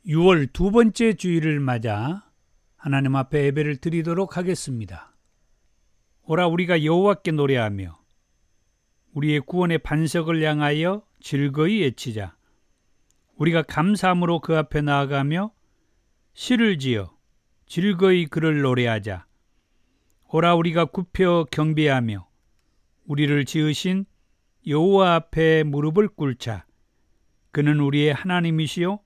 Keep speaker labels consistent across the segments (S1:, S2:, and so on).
S1: 6월 두 번째 주일을 맞아 하나님 앞에 예배를 드리도록 하겠습니다. 오라 우리가 여호와께 노래하며 우리의 구원의 반석을 향하여 즐거이 외치자. 우리가 감사함으로 그 앞에 나아가며 시를 지어 즐거이 그를 노래하자. 오라 우리가 굽혀 경배하며 우리를 지으신 여호와 앞에 무릎을 꿇자. 그는 우리의 하나님이시요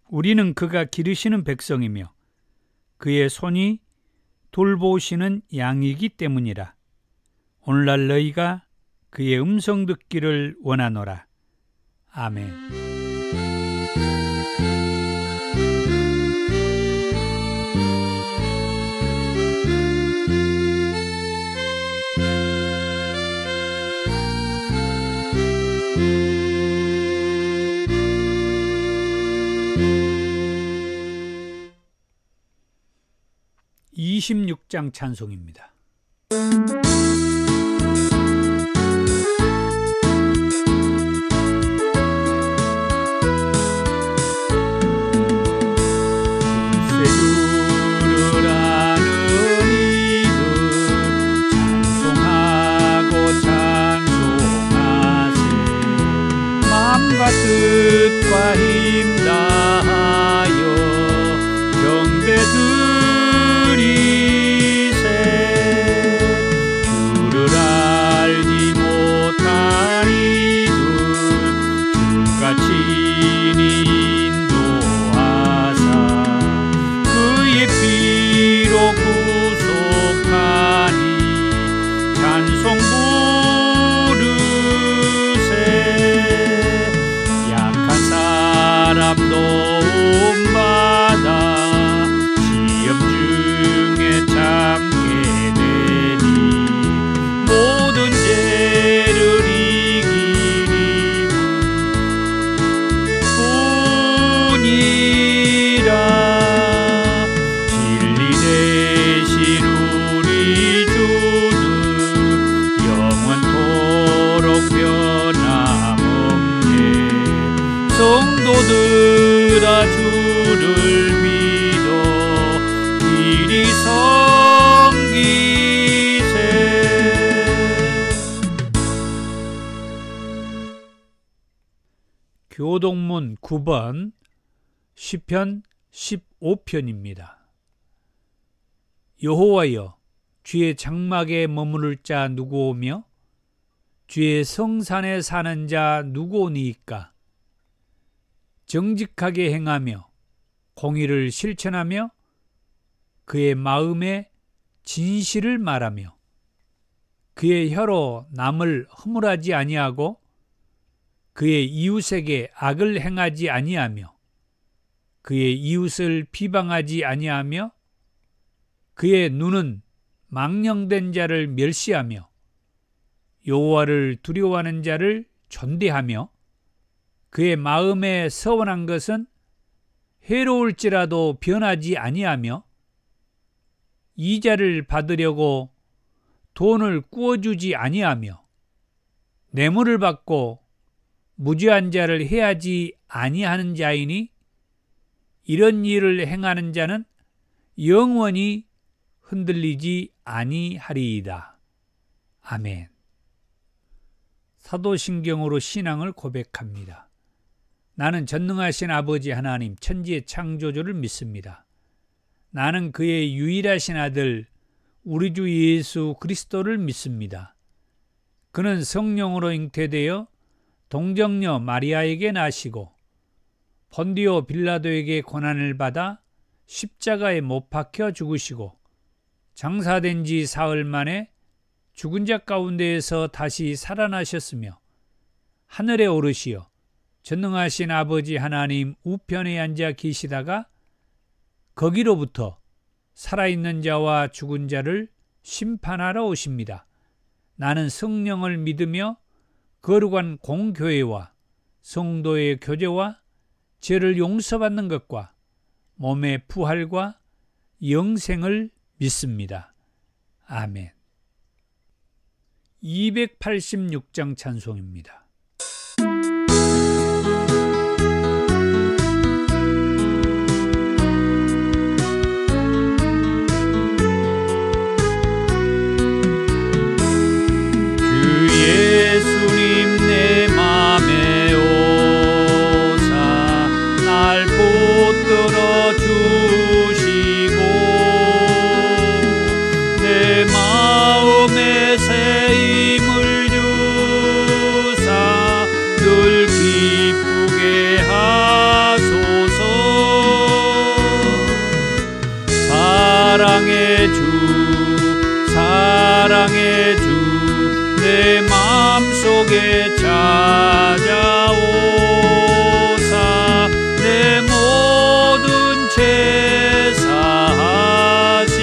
S1: 우리는 그가 기르시는 백성이며 그의 손이 돌보시는 양이기 때문이라. 오늘날 너희가 그의 음성 듣기를 원하노라. 아멘. (26장) 찬송입니다. 세주를 아는 이들 찬송하고 찬송하세. 마음과 뜻과 힘 다하여 경배 주를 알지 못한 이들 주가 친히 인도하사 그의 피로 구속하니 찬송 부르세. 약한 사람 도움받아 시험 중에 참게 모든 죄를 이기는 뿐이라. 진리 되신 우리 주는 영원토록 변함없네. 성도들아 주를 믿어 길이 섬기세. 교동문 9번 시편 15편입니다. 여호와여, 주의 장막에 머무를 자 누구오며 주의 성산에 사는 자 누구오니이까. 정직하게 행하며 공의를 실천하며 그의 마음에 진실을 말하며 그의 혀로 남을 허물하지 아니하고 그의 이웃에게 악을 행하지 아니하며 그의 이웃을 비방하지 아니하며 그의 눈은 망령된 자를 멸시하며 여호와를 두려워하는 자를 존대하며 그의 마음에 서원한 것은 해로울지라도 변하지 아니하며 이자를 받으려고 돈을 꾸어주지 아니하며 뇌물을 받고 무죄한 자를 해하지 아니하는 자이니 이런 일을 행하는 자는 영원히 흔들리지 아니하리이다. 아멘. 사도신경으로 신앙을 고백합니다. 나는 전능하신 아버지 하나님 천지의 창조주를 믿습니다. 나는 그의 유일하신 아들 우리 주 예수 그리스도를 믿습니다. 그는 성령으로 잉태되어 동정녀 마리아에게 나시고 본디오 빌라도에게 고난을 받아 십자가에 못 박혀 죽으시고 장사된 지 사흘 만에 죽은 자 가운데에서 다시 살아나셨으며 하늘에 오르시어 전능하신 아버지 하나님 우편에 앉아 계시다가 거기로부터 살아있는 자와 죽은 자를 심판하러 오십니다. 나는 성령을 믿으며 거룩한 공교회와 성도의 교제와 죄를 용서받는 것과 몸의 부활과 영생을 믿습니다. 아멘. 286장 찬송입니다. 속에 찾아오사 내 모든 죄 사하시고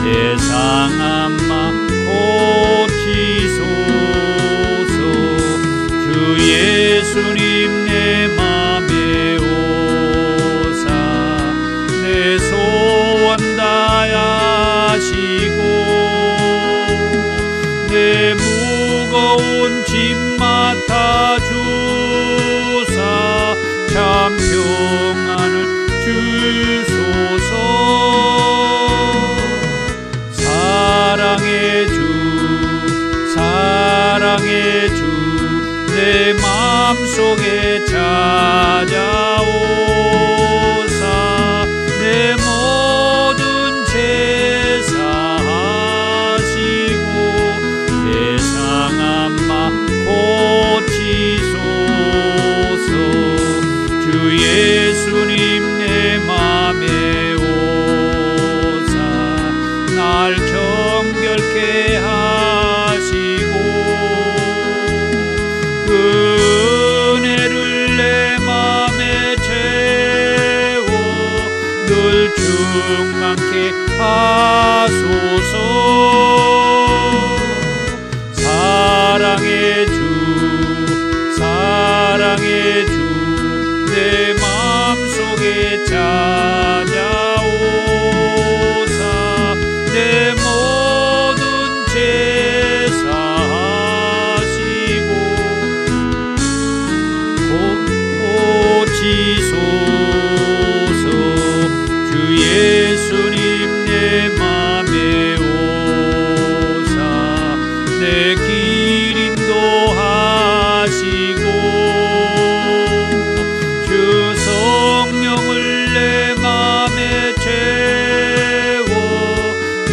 S1: 내 상한 마 고치소서. 주 예수님 내 맘에 오사 내 소원 다하시고 내 무거운 짐 맡아 주사 참 평안을 주소서. 사랑의 주 사랑의 주 내 맘속에 찾아오사 내 모든 죄 사하시고 내 상한 마 고치소서. 주 예수님 내 맘에 오사 날 정결케 하시고 그 은혜를 내 맘에 채워 늘 충만케 하소서. 사랑의 주 사랑의 주 내 맘속에 찾아오사 내 모든 죄 사하시고 고치소서. 주 예수님 내 맘에 오사 내 길 인도하시고 주 성령을 내 맘에 채워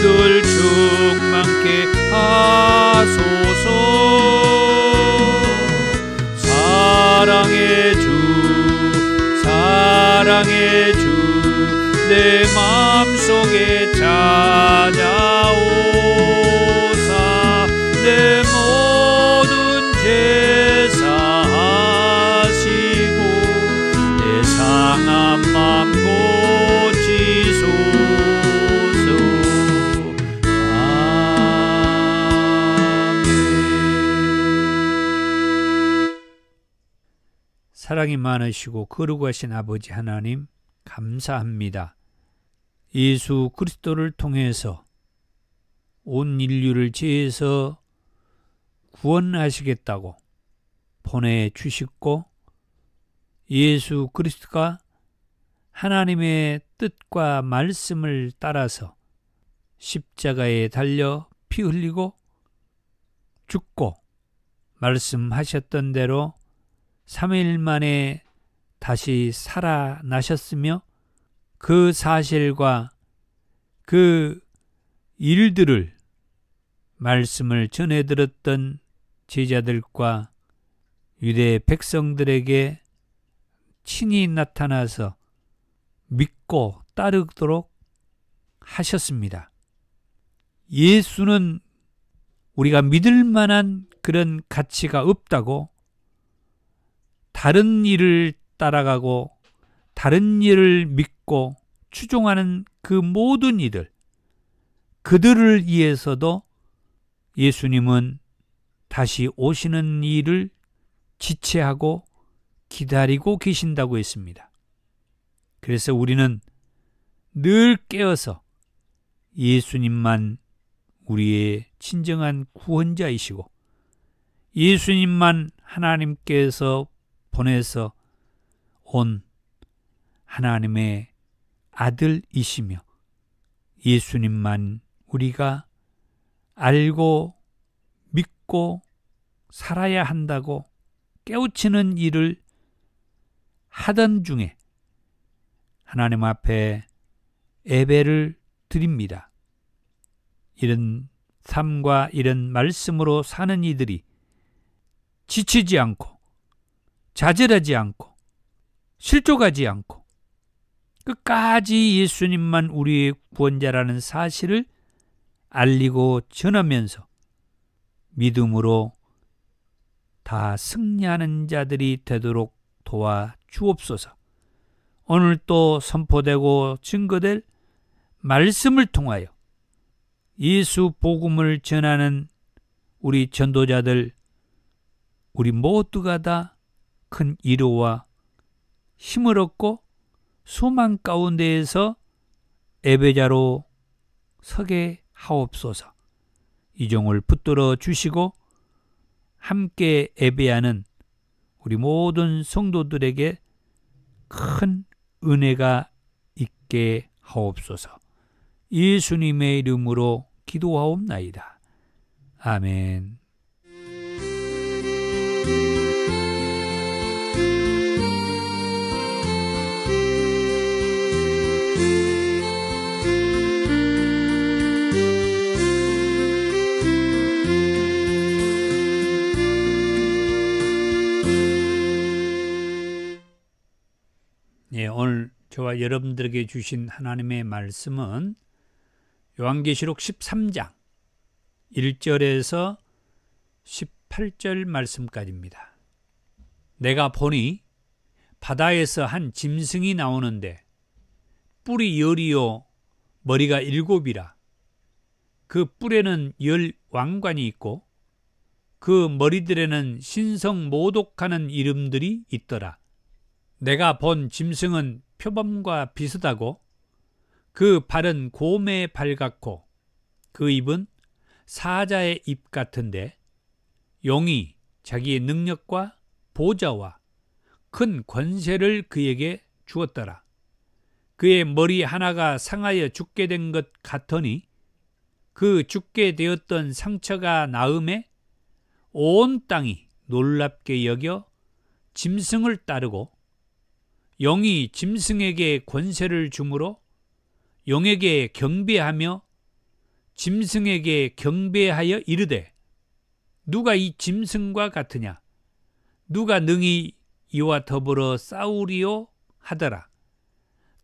S1: 늘 충만케 하소서. 사랑의 주 사랑의 주 내 맘속에 찾아오사 내 모든 죄 사하시고 내 상한 맘 고치소서. 아멘. 사랑이 많으시고 거룩하신 아버지 하나님 감사합니다. 예수 그리스도를 통해서 온 인류를 죄에서 구원하시겠다고 보내주셨고 예수 그리스도가 하나님의 뜻과 말씀을 따라서 십자가에 달려 피 흘리고 죽고 말씀하셨던 대로 3일 만에 다시 살아나셨으며 그 사실과 그 일들을 말씀을 전해들었던 제자들과 유대 백성들에게 친히 나타나서 믿고 따르도록 하셨습니다. 예수는 우리가 믿을 만한 그런 가치가 없다고 다른 일을 따라가고 다른 일을 믿고 추종하는 그 모든 이들, 그들을 위해서도 예수님은 다시 오시는 일을 지체하고 기다리고 계신다고 했습니다. 그래서 우리는 늘 깨어서 예수님만 우리의 진정한 구원자이시고 예수님만 하나님께서 보내서 온 하나님의 아들이시며 예수님만 우리가 알고 믿고 살아야 한다고 깨우치는 일을 하던 중에 하나님 앞에 예배를 드립니다. 이런 삶과 이런 말씀으로 사는 이들이 지치지 않고 좌절하지 않고 실족하지 않고 끝까지 예수님만 우리의 구원자라는 사실을 알리고 전하면서 믿음으로 다 승리하는 자들이 되도록 도와 주옵소서. 오늘 또 선포되고 증거될 말씀을 통하여 예수 복음을 전하는 우리 전도자들, 우리 모두가 다 큰 위로와 힘을 얻고 소망 가운데에서 예배자로 서게 하옵소서. 이 종을 붙들어 주시고 함께 예배하는 우리 모든 성도들에게 큰 은혜가 있게 하옵소서. 예수님의 이름으로 기도하옵나이다. 아멘. 예, 오늘 저와 여러분들에게 주신 하나님의 말씀은 요한계시록 13장 1절에서 18절 말씀까지입니다. 내가 보니 바다에서 한 짐승이 나오는데 뿔이 10이요 머리가 7이라. 그 뿔에는 10 왕관이 있고 그 머리들에는 신성 모독하는 이름들이 있더라. 내가 본 짐승은 표범과 비슷하고 그 발은 곰의 발 같고 그 입은 사자의 입 같은데 용이 자기의 능력과 보좌와 큰 권세를 그에게 주었더라. 그의 머리 하나가 상하여 죽게 된 것 같으니 그 죽게 되었던 상처가 나음에 온 땅이 놀랍게 여겨 짐승을 따르고 용이 짐승에게 권세를 주므로 용에게 경배하며 짐승에게 경배하여 이르되 누가 이 짐승과 같으냐? 누가 능히 이와 더불어 싸우리요? 하더라.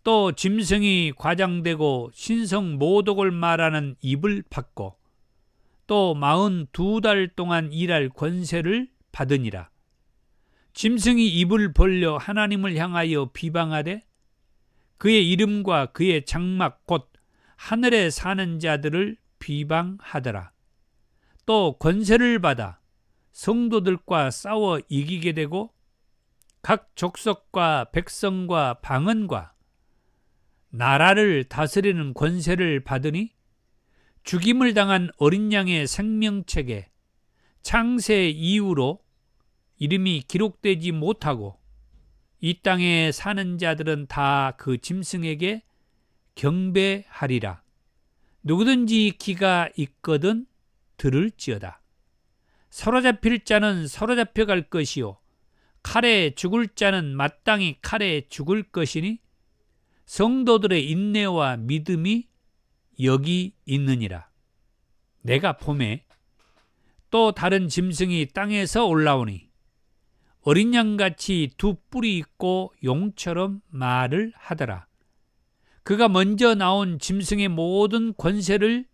S1: 또 짐승이 과장되고 신성 모독을 말하는 입을 받고 또 42달 동안 일할 권세를 받으니라. 짐승이 입을 벌려 하나님을 향하여 비방하되 그의 이름과 그의 장막 곧 하늘에 사는 자들을 비방하더라. 또 권세를 받아 성도들과 싸워 이기게 되고 각 족속과 백성과 방언과 나라를 다스리는 권세를 받으니 죽임을 당한 어린 양의 생명책에 창세 이후로 이름이 기록되지 못하고 이 땅에 사는 자들은 다 그 짐승에게 경배하리라. 누구든지 귀가 있거든 들을지어다. 사로잡힐 자는 사로잡혀 갈 것이요 칼에 죽을 자는 마땅히 칼에 죽을 것이니 성도들의 인내와 믿음이 여기 있느니라. 내가 봄에 또 다른 짐승이 땅에서 올라오니 어린 양같이 두 뿔이 있고 용처럼 말을 하더라. 그가 먼저 나온 짐승의 모든 권세를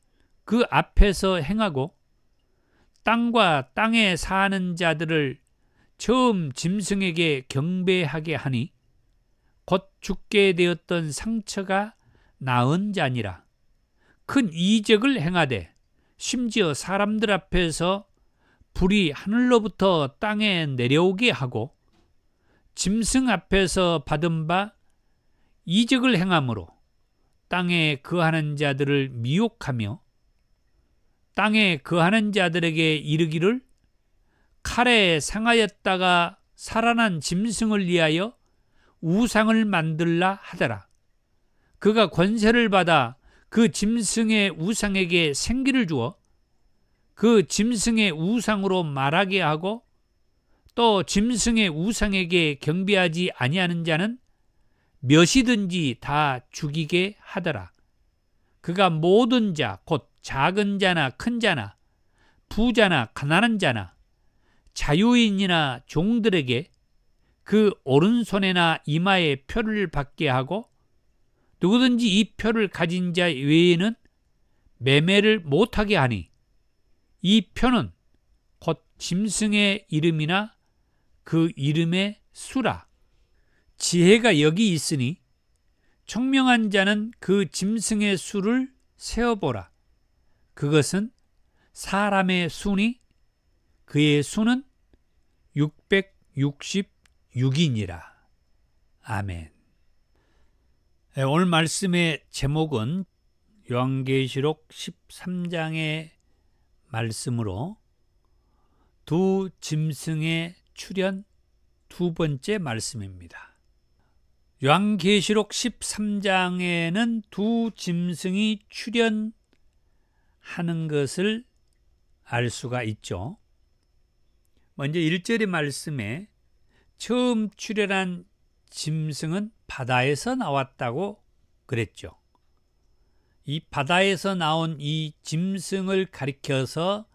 S1: 그 앞에서 행하고 땅과 땅에 사는 자들을 처음 짐승에게 경배하게 하니 곧 죽게 되었던 상처가 나은 자니라. 큰 이적을 행하되 심지어 사람들 앞에서 불이 하늘로부터 땅에 내려오게 하고 짐승 앞에서 받은 바 이적을 행함으로 땅에 거하는 자들을 미혹하며 땅에 거하는 자들에게 이르기를 칼에 상하였다가 살아난 짐승을 위하여 우상을 만들라 하더라. 그가 권세를 받아 그 짐승의 우상에게 생기를 주어 그 짐승의 우상으로 말하게 하고 또 짐승의 우상에게 경배하지 아니하는 자는 몇이든지 다 죽이게 하더라. 그가 모든 자 곧 작은 자나 큰 자나 부자나 가난한 자나 자유인이나 종들에게 그 오른손에나 이마에 표를 받게 하고 누구든지 이 표를 가진 자 외에는 매매를 못하게 하니 이 표는 곧 짐승의 이름이나 그 이름의 수라. 지혜가 여기 있으니 총명한 자는 그 짐승의 수를 세어보라. 그것은 사람의 수니 그의 수는 666이니라. 아멘. 오늘 말씀의 제목은 요한계시록 13장의 말씀으로 두 짐승의 출현 두 번째 말씀입니다. 요한계시록 13장에는 두 짐승이 출현하는 것을 알 수가 있죠. 먼저 1절의 말씀에 처음 출현한 짐승은 바다에서 나왔다고 그랬죠. 이 바다에서 나온 이 짐승을 가리켜서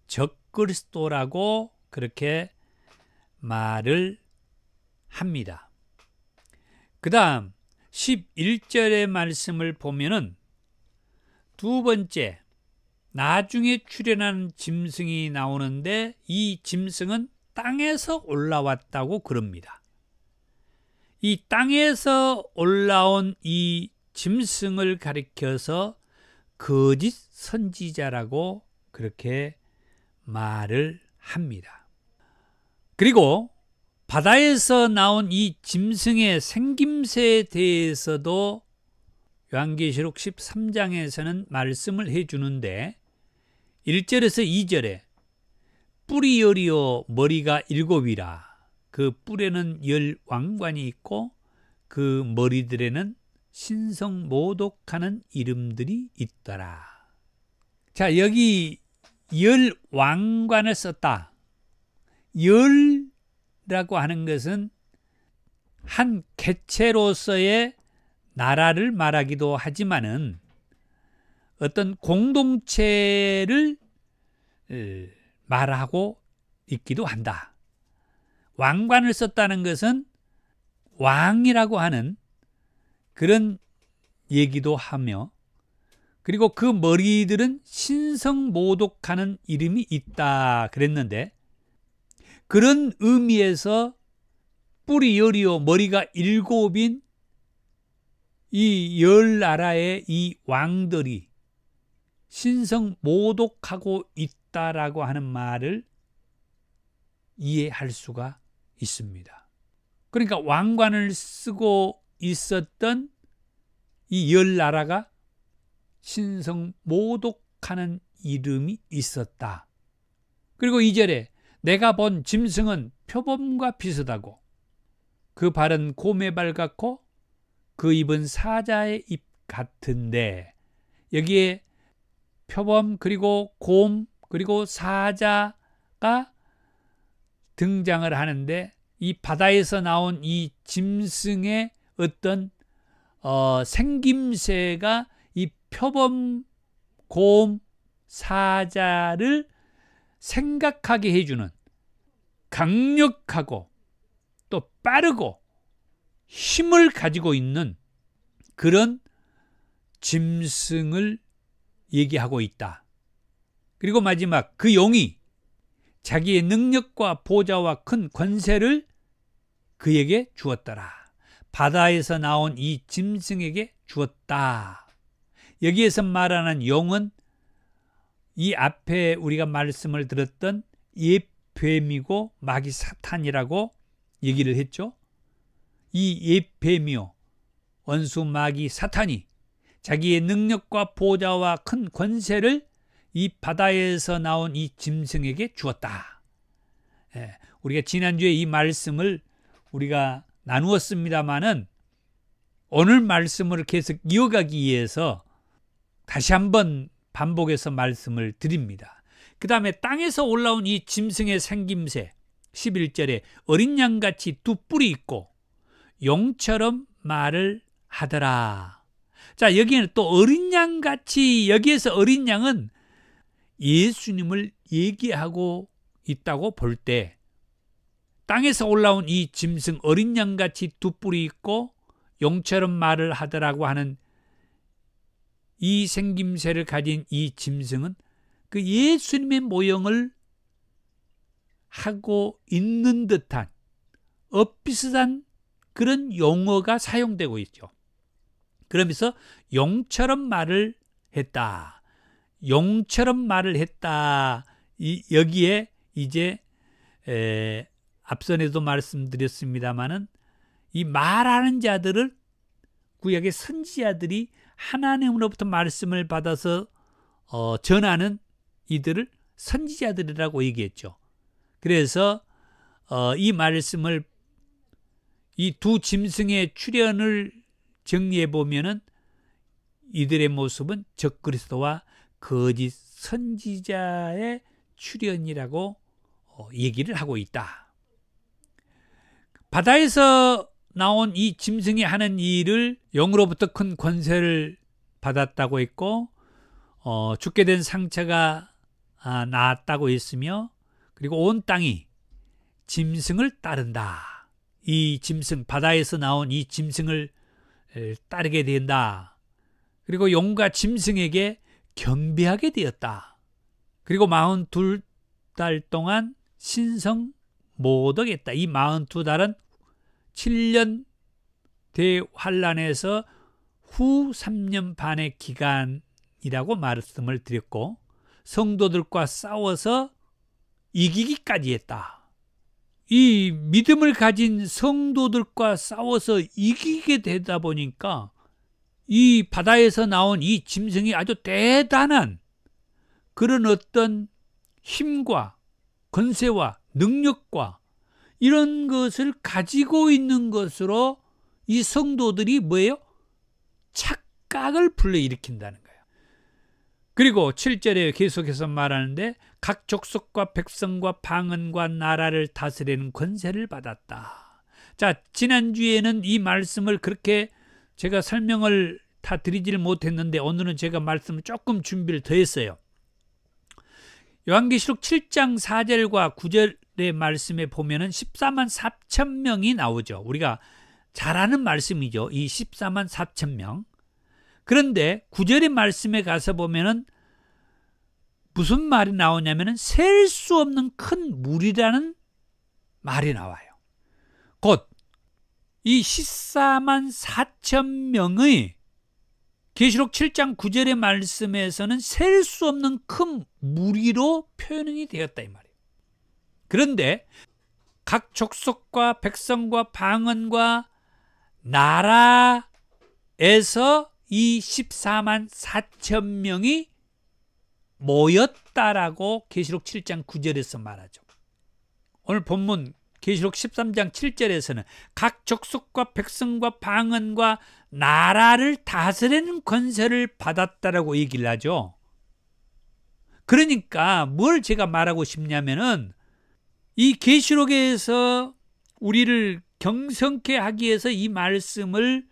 S1: 적그리스도라고 그렇게 말을 합니다. 그 다음 11절의 말씀을 보면은 두 번째 나중에 출현한 짐승이 나오는데 이 짐승은 땅에서 올라왔다고 그럽니다. 이 땅에서 올라온 이 짐승을 가리켜서 거짓 선지자라고 그렇게 말을 합니다. 그리고 바다에서 나온 이 짐승의 생김새에 대해서도 요한계시록 13장에서는 말씀을 해주는데 1절에서 2절에 뿔이 10이요 머리가 7이라. 그 뿔에는 10 왕관이 있고 그 머리들에는 신성모독하는 이름들이 있더라. 자, 여기 10 왕관을 썼다. 10라고 하는 것은 한 개체로서의 나라를 말하기도 하지만은 어떤 공동체를 말하고 있기도 한다. 왕관을 썼다는 것은 왕이라고 하는 그런 얘기도 하며, 그리고 그 머리들은 신성모독하는 이름이 있다 그랬는데, 그런 의미에서 뿔이 10이요 머리가 7인 이 10나라의 이 왕들이 신성모독하고 있다라고 하는 말을 이해할 수가 있습니다. 그러니까 왕관을 쓰고 있었던 이 10나라가 신성모독하는 이름이 있었다. 그리고 2절에 내가 본 짐승은 표범과 비슷하고 그 발은 곰의 발 같고 그 입은 사자의 입 같은데, 여기에 표범 그리고 곰 그리고 사자가 등장을 하는데, 이 바다에서 나온 이 짐승의 어떤 생김새가 이 표범, 곰, 사자를 생각하게 해주는 강력하고 또 빠르고 힘을 가지고 있는 그런 짐승을 얘기하고 있다. 그리고 마지막 그 용이 자기의 능력과 보좌와 큰 권세를 그에게 주었더라. 바다에서 나온 이 짐승에게 주었다. 여기에서 말하는 용은 이 앞에 우리가 말씀을 들었던 옛뱀이고 마귀 사탄이라고 얘기를 했죠. 이 옛뱀이요 원수 마귀 사탄이 자기의 능력과 보좌와 큰 권세를 이 바다에서 나온 이 짐승에게 주었다. 우리가 지난주에 이 말씀을 우리가 나누었습니다마는 오늘 말씀을 계속 이어가기 위해서 다시 한번 반복해서 말씀을 드립니다. 그 다음에 땅에서 올라온 이 짐승의 생김새 11절에 어린 양같이 두 뿔이 있고 용처럼 말을 하더라. 자, 여기에는 또 어린 양같이, 여기에서 어린 양은 예수님을 얘기하고 있다고 볼 때, 땅에서 올라온 이 짐승 어린 양같이 두 뿔이 있고 용처럼 말을 하더라고 하는 이 생김새를 가진 이 짐승은 그 예수님의 모형을 하고 있는 듯한 엇비슷한 그런 용어가 사용되고 있죠. 그러면서 용처럼 말을 했다. 용처럼 말을 했다. 여기에 이제 앞선에도 말씀드렸습니다마는 이 말하는 자들을 구약의 선지자들이 하나님으로부터 말씀을 받아서 전하는 이들을 선지자들이라고 얘기했죠. 그래서 이 말씀을 이 두 짐승의 출현을 정리해 보면은 이들의 모습은 적그리스도와 거짓 선지자의 출현이라고 얘기를 하고 있다. 바다에서 나온 이 짐승이 하는 일을 영으로부터 큰 권세를 받았다고 했고 죽게 된 상처가 나았다고 했으며 그리고 온 땅이 짐승을 따른다. 이 짐승, 바다에서 나온 이 짐승을 따르게 된다. 그리고 용과 짐승에게 경배하게 되었다. 그리고 42달 동안 신성 못 얻겠다. 이 42달은 7년 대환란에서 후 3년 반의 기간이라고 말씀을 드렸고 성도들과 싸워서 이기기까지 했다. 이 믿음을 가진 성도들과 싸워서 이기게 되다 보니까 이 바다에서 나온 이 짐승이 아주 대단한 그런 어떤 힘과 권세와 능력과 이런 것을 가지고 있는 것으로 이 성도들이 뭐예요? 착각을 불러일으킨다는 거예요. 그리고 7절에 계속해서 말하는데 각 족속과 백성과 방언과 나라를 다스리는 권세를 받았다. 자, 지난주에는 이 말씀을 그렇게 제가 설명을 다 드리지를 못했는데 오늘은 제가 말씀을 조금 준비를 더 했어요. 요한계시록 7장 4절과 9절의 말씀에 보면은 14만 4천 명이 나오죠. 우리가 잘 아는 말씀이죠. 이 14만 4천 명. 그런데 9절의 말씀에 가서 보면은 무슨 말이 나오냐면은 셀 수 없는 큰 물이라는 말이 나와요. 곧 이 14만 4천 명의 계시록 7장 9절의 말씀에서는 셀 수 없는 큰 무리로 표현이 되었다 이 말이에요. 그런데 각 족속과 백성과 방언과 나라에서 이 14만 4천 명이 모였다라고 계시록 7장 9절에서 말하죠. 오늘 본문 계시록 13장 7절에서는 각 족속과 백성과 방언과 나라를 다스리는 권세를 받았다라고 얘기를 하죠. 그러니까 뭘 제가 말하고 싶냐면은 이 계시록에서 우리를 경성케 하기 위해서 이 말씀을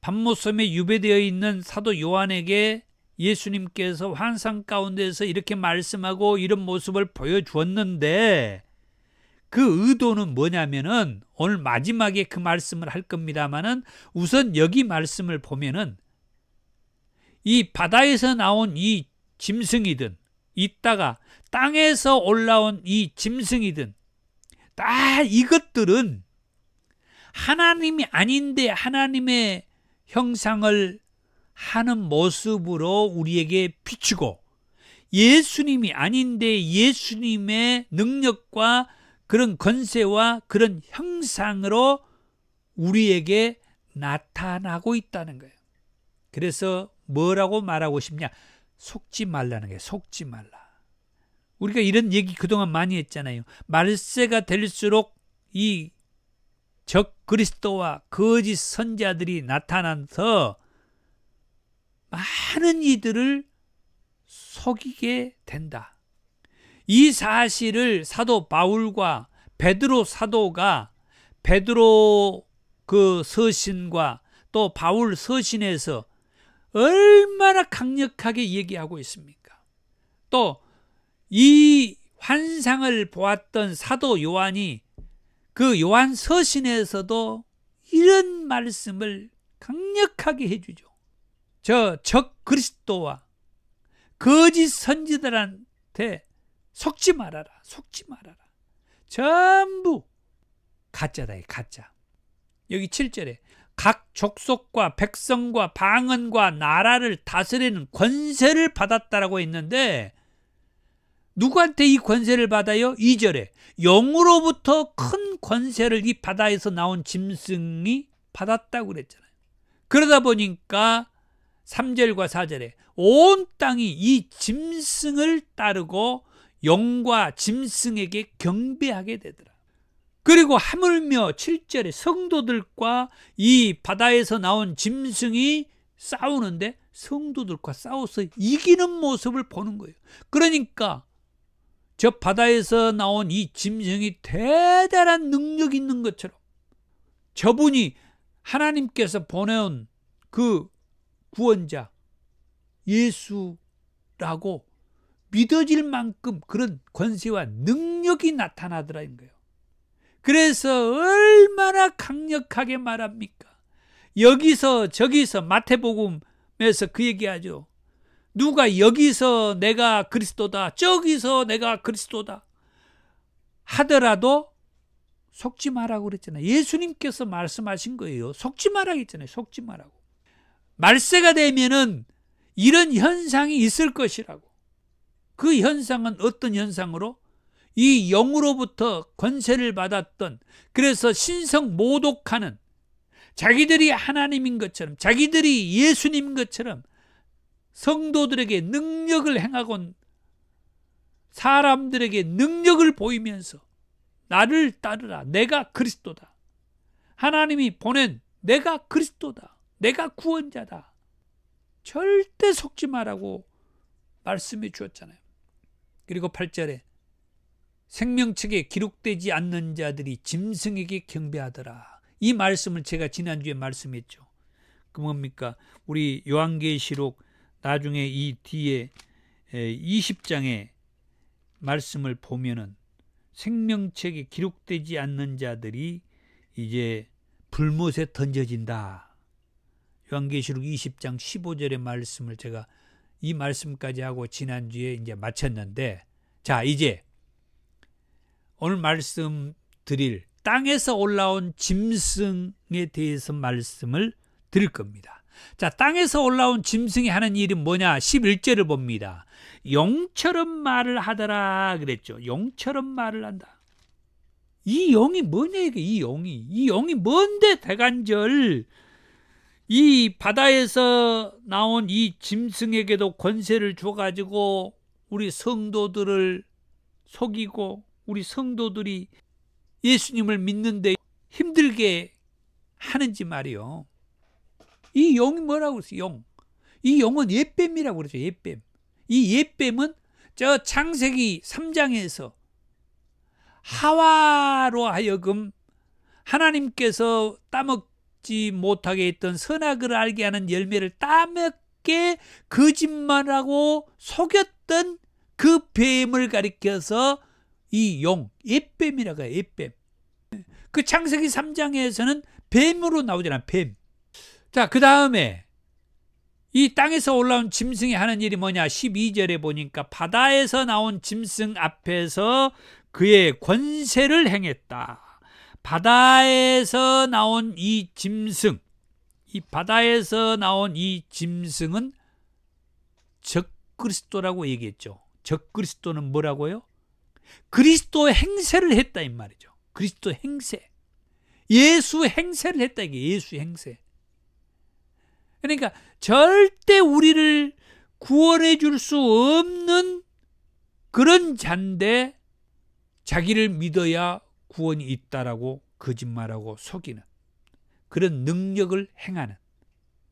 S1: 밤모섬에 유배되어 있는 사도 요한에게 예수님께서 환상 가운데서 이렇게 말씀하고 이런 모습을 보여주었는데 그 의도는 뭐냐면은 오늘 마지막에 그 말씀을 할 겁니다만은 우선 여기 말씀을 보면은 이 바다에서 나온 이 짐승이든 있다가 땅에서 올라온 이 짐승이든 다 이것들은 하나님이 아닌데 하나님의 형상을 하는 모습으로 우리에게 비추고 예수님이 아닌데 예수님의 능력과 그런 권세와 그런 형상으로 우리에게 나타나고 있다는 거예요. 그래서 뭐라고 말하고 싶냐? 속지 말라는 거예요. 속지 말라. 우리가 이런 얘기 그동안 많이 했잖아요. 말세가 될수록 이 적그리스도와 거짓 선지자들이 나타나서 많은 이들을 속이게 된다. 이 사실을 사도 바울과 베드로 사도가 베드로 그 서신과 또 바울 서신에서 얼마나 강력하게 얘기하고 있습니까? 또 이 환상을 보았던 사도 요한이 그 요한 서신에서도 이런 말씀을 강력하게 해주죠. 저 적그리스도와 거짓 선지자들한테 속지 말아라. 속지 말아라. 전부 가짜다. 가짜. 여기 7절에 각 족속과 백성과 방언과 나라를 다스리는 권세를 받았다라고 했는데 누구한테 이 권세를 받아요? 2절에 영으로부터 큰 권세를 이 바다에서 나온 짐승이 받았다고 그랬잖아요. 그러다 보니까 3절과 4절에 온 땅이 이 짐승을 따르고 용과 짐승에게 경배하게 되더라. 그리고 하물며 7절에 성도들과 이 바다에서 나온 짐승이 싸우는데 성도들과 싸워서 이기는 모습을 보는 거예요. 그러니까 저 바다에서 나온 이 짐승이 대단한 능력이 있는 것처럼 저분이 하나님께서 보내온 그 구원자 예수라고 믿어질 만큼 그런 권세와 능력이 나타나더라는 거예요. 그래서 얼마나 강력하게 말합니까? 여기서 저기서 마태복음에서 그 얘기하죠. 누가 여기서 내가 그리스도다, 저기서 내가 그리스도다 하더라도 속지 말라고 그랬잖아요. 예수님께서 말씀하신 거예요. 속지 말라고 했잖아요. 속지 말라고. 말세가 되면은 이런 현상이 있을 것이라고. 그 현상은 어떤 현상으로? 이 영으로부터 권세를 받았던, 그래서 신성 모독하는, 자기들이 하나님인 것처럼, 자기들이 예수님인 것처럼 성도들에게 능력을 행하곤 사람들에게 능력을 보이면서 나를 따르라, 내가 그리스도다, 하나님이 보낸 내가 그리스도다, 내가 구원자다, 절대 속지 말라고 말씀해 주었잖아요. 그리고 8절에 생명책에 기록되지 않는 자들이 짐승에게 경배하더라. 이 말씀을 제가 지난주에 말씀했죠. 그 뭡니까? 우리 요한계시록 나중에 이 뒤에 20장의 말씀을 보면은 생명책에 기록되지 않는 자들이 이제 불못에 던져진다. 요한계시록 20장 15절의 말씀을 제가 이 말씀까지 하고 지난주에 이제 마쳤는데, 자, 이제 오늘 말씀 드릴 땅에서 올라온 짐승에 대해서 말씀을 드릴 겁니다. 자, 땅에서 올라온 짐승이 하는 일이 뭐냐? 11절을 봅니다. 용처럼 말을 하더라 그랬죠. 용처럼 말을 한다. 이 용이 뭐냐 이게? 이 용이 뭔데 대간절 이 바다에서 나온 이 짐승에게도 권세를 줘가지고 우리 성도들을 속이고 우리 성도들이 예수님을 믿는데 힘들게 하는지 말이요. 이 용이 뭐라고 그랬어요? 용. 이 용은 옛뱀이라고 그러죠. 옛뱀. 이 옛뱀은 저 창세기 3장에서 하와로 하여금 하나님께서 따먹지 못하게 했던 선악을 알게 하는 열매를 따먹게 거짓말하고 속였던 그 뱀을 가리켜서 이 용, 옛뱀이라고 해요. 옛뱀. 그 창세기 3장에서는 뱀으로 나오잖아요. 뱀. 자, 그 다음에 이 땅에서 올라온 짐승이 하는 일이 뭐냐? 12절에 보니까 바다에서 나온 짐승 앞에서 그의 권세를 행했다. 바다에서 나온 이 짐승, 이 바다에서 나온 이 짐승은 적그리스도라고 얘기했죠. 적그리스도는 뭐라고요? 그리스도 행세를 했다 이 말이죠. 그리스도 행세. 예수 행세를 했다 이게 예수 행세. 그러니까 절대 우리를 구원해 줄 수 없는 그런 자인데 자기를 믿어야 구원이 있다라고 거짓말하고 속이는 그런 능력을 행하는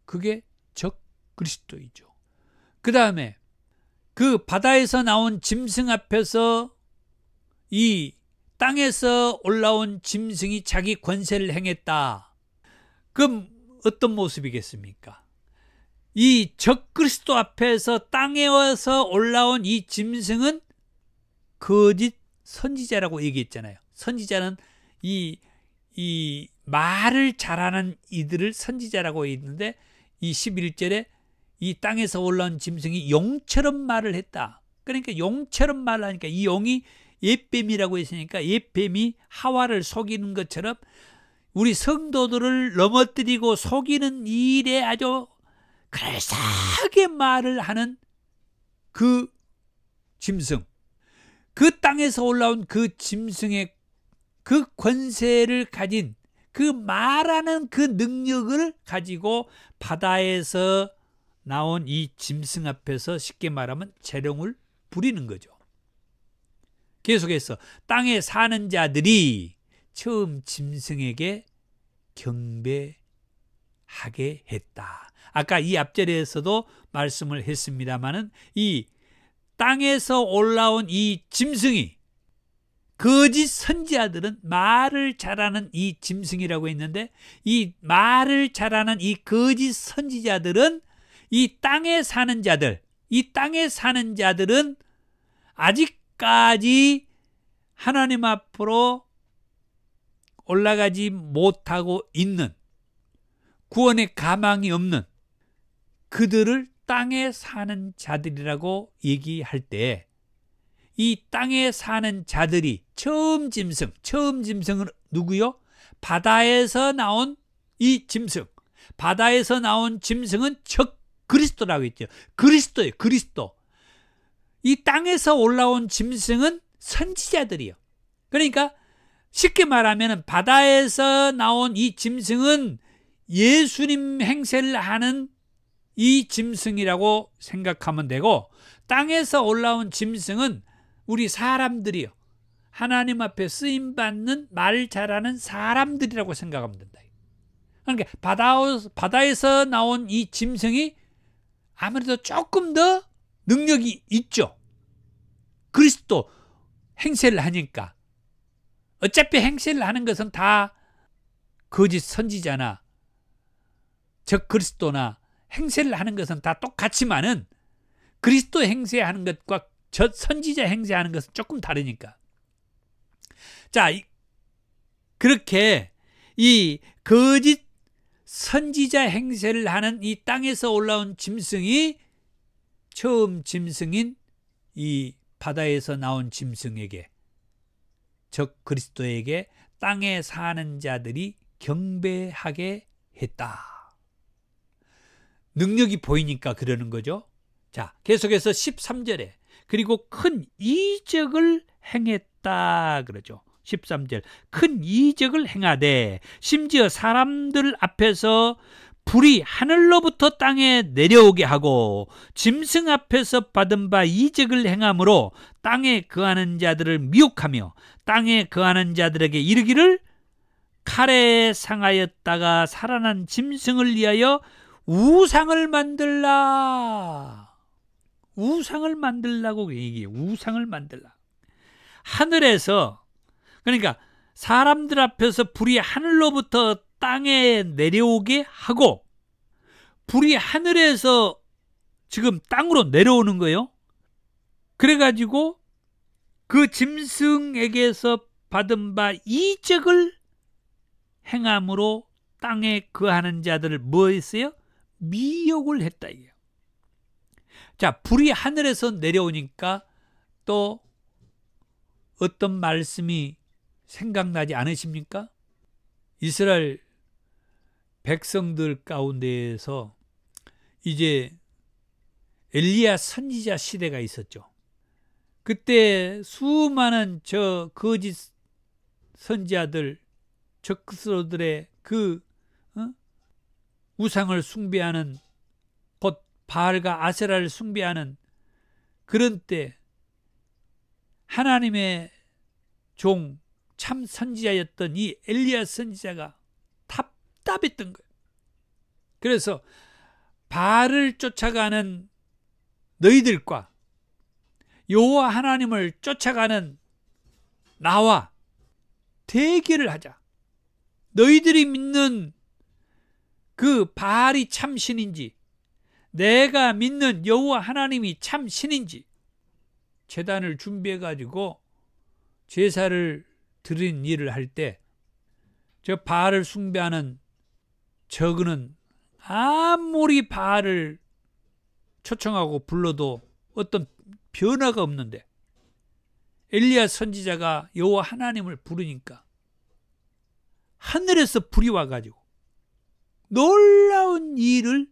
S1: 그게 적그리스도이죠. 그 다음에 그 바다에서 나온 짐승 앞에서 이 땅에서 올라온 짐승이 자기 권세를 행했다. 그럼 어떤 모습이겠습니까? 이 적그리스도 앞에서 땅에서 올라온 이 짐승은 거짓 선지자라고 얘기했잖아요. 선지자는 이 말을 잘하는 이들을 선지자라고 했는데 이 11절에 이 땅에서 올라온 짐승이 용처럼 말을 했다. 그러니까 용처럼 말을 하니까 이 용이 옛뱀이라고 했으니까 옛뱀이 하와를 속이는 것처럼 우리 성도들을 넘어뜨리고 속이는 일에 아주 그럴싸하게 말을 하는 그 짐승, 그 땅에서 올라온 그 짐승의 그 권세를 가진 그 말하는 그 능력을 가지고 바다에서 나온 이 짐승 앞에서 쉽게 말하면 재롱을 부리는 거죠. 계속해서 땅에 사는 자들이 처음 짐승에게 경배하게 했다. 아까 이 앞절에서도 말씀을 했습니다마는 이 땅에서 올라온 이 짐승이 거짓 선지자들은 말을 잘하는 이 짐승이라고 했는데 이 말을 잘하는 이 거짓 선지자들은 이 땅에 사는 자들은 아직까지 하나님 앞으로 올라가지 못하고 있는 구원의 가망이 없는 그들을 땅에 사는 자들이라고 얘기할 때 이 땅에 사는 자들이 처음 짐승은 누구요? 바다에서 나온 이 짐승. 바다에서 나온 짐승은 적 그리스도라고 했죠. 그리스도예요. 그리스도. 이 땅에서 올라온 짐승은 선지자들이요. 그러니까 쉽게 말하면 바다에서 나온 이 짐승은 예수님 행세를 하는 이 짐승이라고 생각하면 되고, 땅에서 올라온 짐승은 우리 사람들이요, 하나님 앞에 쓰임받는 말 잘하는 사람들이라고 생각하면 된다. 그러니까 바다에서 나온 이 짐승이 아무래도 조금 더 능력이 있죠. 그리스도 행세를 하니까. 어차피 행세를 하는 것은 다 거짓 선지자나 적 그리스도나 행세를 하는 것은 다 똑같지만은 그리스도 행세하는 것과 저 선지자 행세하는 것은 조금 다르니까. 자, 그렇게 이 거짓 선지자 행세를 하는 이 땅에서 올라온 짐승이 처음 짐승인 이 바다에서 나온 짐승에게, 적 그리스도에게 땅에 사는 자들이 경배하게 했다. 능력이 보이니까 그러는 거죠. 자, 계속해서 13절에 그리고 큰 이적을 행했다 그러죠. 13절 큰 이적을 행하되 심지어 사람들 앞에서 불이 하늘로부터 땅에 내려오게 하고 짐승 앞에서 받은 바 이적을 행함으로 땅에 거하는 자들을 미혹하며 땅에 거하는 자들에게 이르기를 칼에 상하였다가 살아난 짐승을 위하여 우상을 만들라. 우상을 만들라고 얘기해요. 우상을 만들라. 하늘에서, 그러니까 사람들 앞에서 불이 하늘로부터 땅에 내려오게 하고, 불이 하늘에서 지금 땅으로 내려오는 거예요. 그래가지고 그 짐승에게서 받은 바 이적을 행함으로 땅에 거하는 자들을 뭐 했어요? 미혹을 했다 이게요. 자, 불이 하늘에서 내려오니까 또 어떤 말씀이 생각나지 않으십니까? 이스라엘 백성들 가운데에서 이제 엘리야 선지자 시대가 있었죠. 그때 수많은 저 거짓 선지자들, 적그리스도들의 그 우상을 숭배하는, 곧 바알과 아세라를 숭배하는 그런 때 하나님의 종 참 선지자였던 이 엘리야 선지자가 답답했던 거예요. 그래서 바알을 쫓아가는 너희들과 여호와 하나님을 쫓아가는 나와 대결을 하자. 너희들이 믿는 그 바알이 참 신인지, 내가 믿는 여호와 하나님이 참 신인지 제단을 준비해 가지고 제사를 드린 일을 할 때 저 바알을 숭배하는 저그는 아무리 바알을 초청하고 불러도 어떤 변화가 없는데 엘리야 선지자가 여호와 하나님을 부르니까 하늘에서 불이 와가지고 놀라운 일을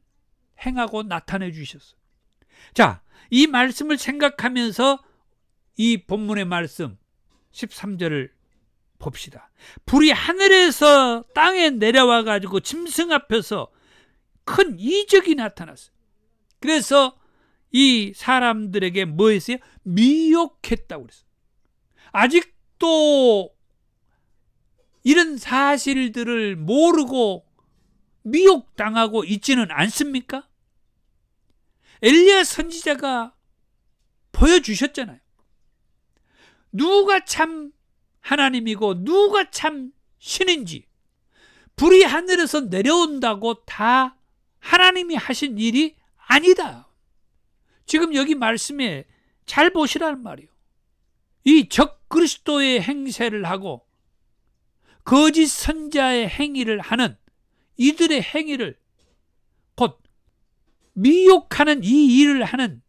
S1: 행하고 나타내 주셨어요. 자, 이 말씀을 생각하면서 이 본문의 말씀 13절을 봅시다. 불이 하늘에서 땅에 내려와 가지고 짐승 앞에서 큰 이적이 나타났어요. 그래서 이 사람들에게 뭐 했어요? 미혹했다고 그랬어요. 아직도 이런 사실들을 모르고 미혹당하고 있지는 않습니까? 엘리야 선지자가 보여주셨잖아요. 누가 참 하나님이고 누가 참 신인지. 불이 하늘에서 내려온다고 다 하나님이 하신 일이 아니다. 지금 여기 말씀에 잘 보시라는 말이에요. 이 적그리스도의 행세를 하고 거짓 선자의 행위를 하는 이들의 행위를, 곧 미혹하는 이 일을 하는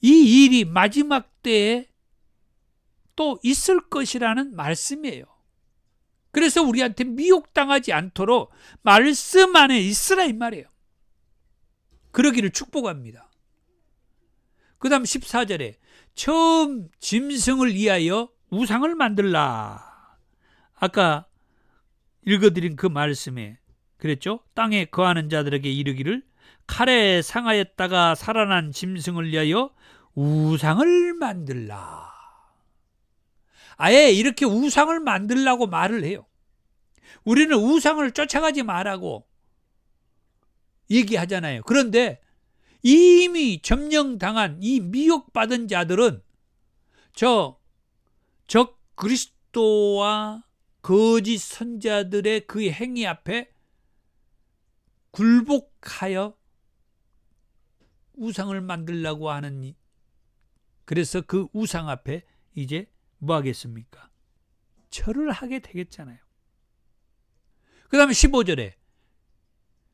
S1: 이 일이 마지막 때에 또 있을 것이라는 말씀이에요. 그래서 우리한테 미혹당하지 않도록 말씀 안에 있으라 이 말이에요. 그러기를 축복합니다. 그 다음 14절에 처음 짐승을 위하여 우상을 만들라. 아까 읽어드린 그 말씀에 그랬죠? 땅에 거하는 자들에게 이르기를 칼에 상하였다가 살아난 짐승을 위하여 우상을 만들라. 아예 이렇게 우상을 만들라고 말을 해요. 우리는 우상을 쫓아가지 말라고 얘기하잖아요. 그런데 이미 점령당한 이 미혹받은 자들은 저 그리스도와 거짓 선자들의 그 행위 앞에 굴복하여 우상을 만들려고 하는, 그래서 그 우상 앞에 이제 뭐 하겠습니까? 절을 하게 되겠잖아요. 그 다음에 15절에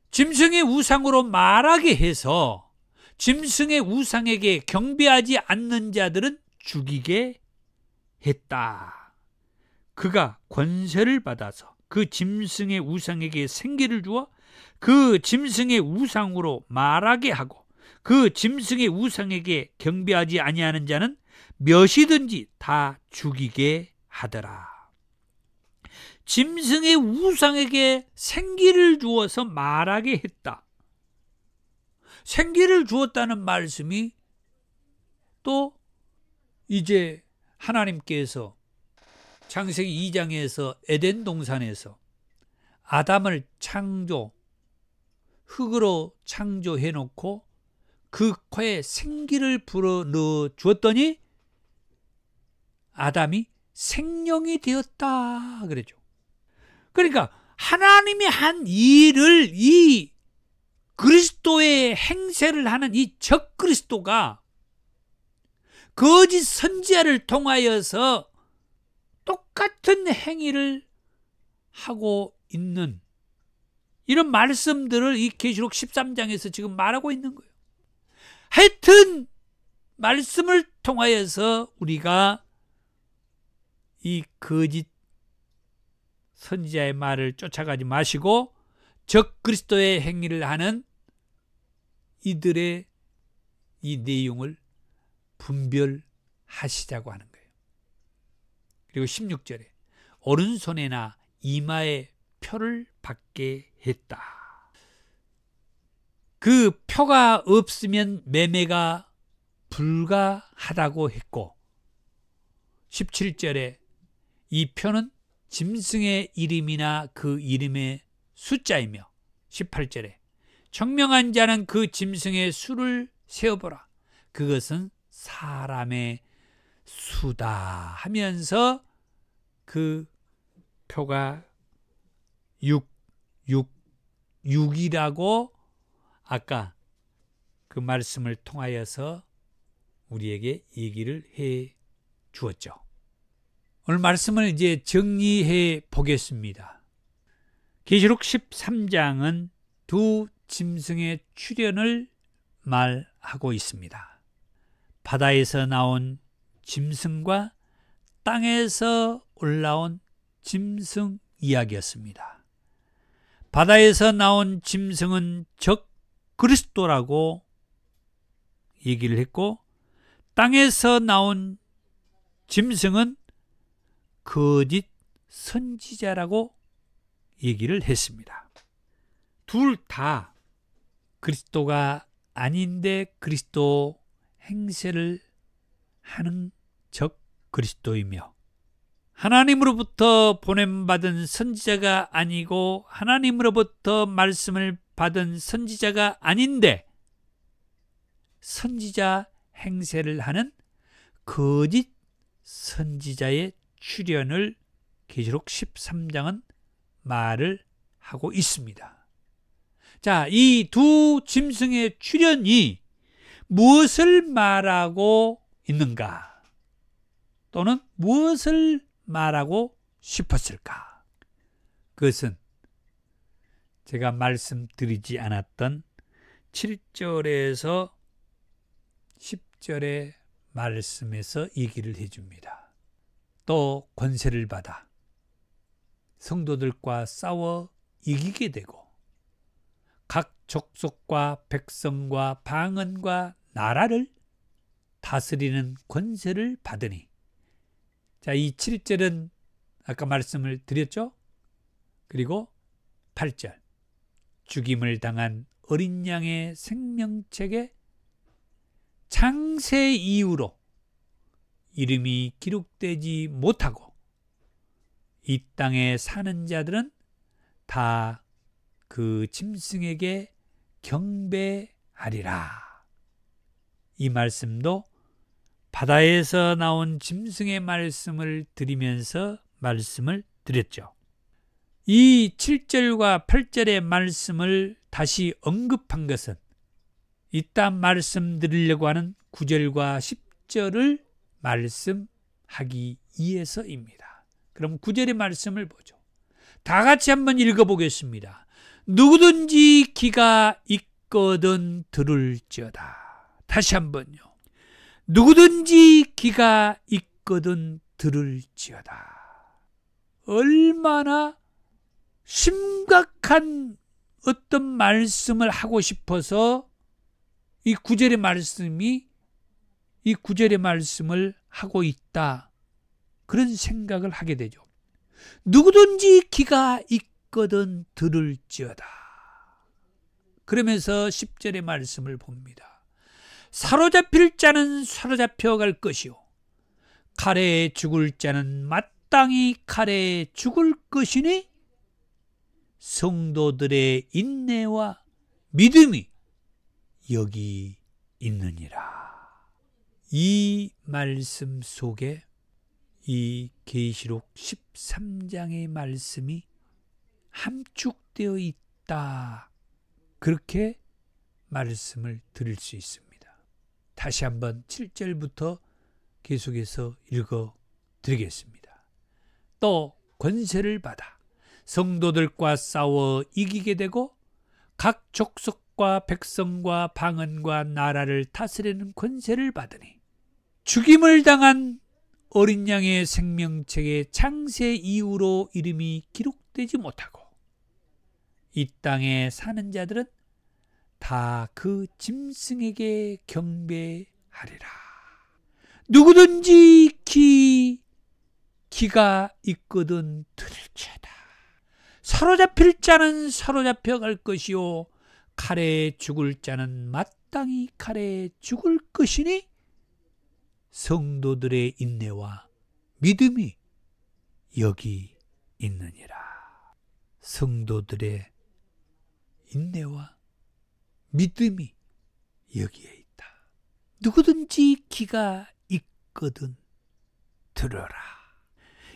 S1: 짐승의 우상으로 말하게 해서 짐승의 우상에게 경배하지 않는 자들은 죽이게 했다. 그가 권세를 받아서 그 짐승의 우상에게 생기를 주어 그 짐승의 우상으로 말하게 하고 그 짐승의 우상에게 경배하지 아니하는 자는 몇이든지 다 죽이게 하더라. 짐승의 우상에게 생기를 주어서 말하게 했다. 생기를 주었다는 말씀이 또 이제 하나님께서 창세기 2장에서 에덴 동산에서 아담을 흙으로 창조해 놓고 그 코에 생기를 불어넣어 주었더니 아담이 생명이 되었다 그러죠. 그러니까 하나님이 한 일을 이 그리스도의 행세를 하는 이 적그리스도가 거짓 선지자를 통하여서 똑같은 행위를 하고 있는 이런 말씀들을 이 계시록 13장에서 지금 말하고 있는 거예요. 하여튼 말씀을 통하여서 우리가 이 거짓 선지자의 말을 쫓아가지 마시고 적그리스도의 행위를 하는 이들의 이 내용을 분별하시자고 하는 거예요. 그리고 16절에 오른손에나 이마에 표를 받게 했다. 그 표가 없으면 매매가 불가하다고 했고 17절에 이 표는 짐승의 이름이나 그 이름의 숫자이며 18절에 청명한 자는 그 짐승의 수를 세어보라. 그것은 사람의 수다 하면서 그 표가 6이라고 아까 그 말씀을 통하여서 우리에게 얘기를 해 주었죠. 오늘 말씀을 이제 정리해 보겠습니다. 계시록 13장은 두 짐승의 출현을 말하고 있습니다. 바다에서 나온 짐승과 땅에서 올라온 짐승 이야기였습니다. 바다에서 나온 짐승은 적 그리스도라고 얘기를 했고, 땅에서 나온 짐승은 거짓 선지자라고 얘기를 했습니다. 둘 다 그리스도가 아닌데 그리스도 행세를 하는 적 그리스도이며, 하나님으로부터 보냄받은 선지자가 아니고 하나님으로부터 말씀을 받은 선지자가 아닌데 선지자 행세를 하는 거짓 선지자의 출현을 계시록 13장은 말을 하고 있습니다. 자, 이 두 짐승의 출현이 무엇을 말하고 있는가? 또는 무엇을 말하고 싶었을까? 그것은 제가 말씀드리지 않았던 7절에서 10절의 말씀에서 얘기를 해줍니다. 또 권세를 받아 성도들과 싸워 이기게 되고 각 족속과 백성과 방언과 나라를 다스리는 권세를 받으니, 자, 이 7절은 아까 말씀을 드렸죠? 그리고 8절, 죽임을 당한 어린 양의 생명책에 창세 이후로 이름이 기록되지 못하고 이 땅에 사는 자들은 다 그 짐승에게 경배하리라. 이 말씀도 바다에서 나온 짐승의 말씀을 드리면서 말씀을 드렸죠. 이 7절과 8절의 말씀을 다시 언급한 것은 이따 말씀드리려고 하는 9절과 10절을 말씀하기 위해서입니다. 그럼 9절의 말씀을 보죠. 다 같이 한번 읽어보겠습니다. 누구든지 귀가 있거든 들을지어다. 다시 한번요. 누구든지 귀가 있거든 들을지어다. 얼마나 심각한 어떤 말씀을 하고 싶어서 이 9절의 말씀을 하고 있다. 그런 생각을 하게 되죠. 누구든지 귀가 있거든 들을지어다. 그러면서 10절의 말씀을 봅니다. 사로잡힐 자는 사로잡혀 갈 것이요 칼에 죽을 자는 마땅히 칼에 죽을 것이니 성도들의 인내와 믿음이 여기 있느니라. 이 말씀 속에 이 계시록 13장의 말씀이 함축되어 있다. 그렇게 말씀을 드릴 수 있습니다. 다시 한번 7절부터 계속해서 읽어 드리겠습니다. 또 권세를 받아 성도들과 싸워 이기게 되고 각 족속과 백성과 방언과 나라를 다스리는 권세를 받으니 죽임을 당한 어린 양의 생명책에 창세 이후로 이름이 기록되지 못하고 이 땅에 사는 자들은 다 그 짐승에게 경배하리라. 누구든지 귀가 있거든 들을지어다. 사로잡힐 자는 사로잡혀 갈 것이요 칼에 죽을 자는 마땅히 칼에 죽을 것이니 성도들의 인내와 믿음이 여기 있느니라. 성도들의 인내와 믿음이 여기에 있다. 누구든지 귀가 있거든 들어라.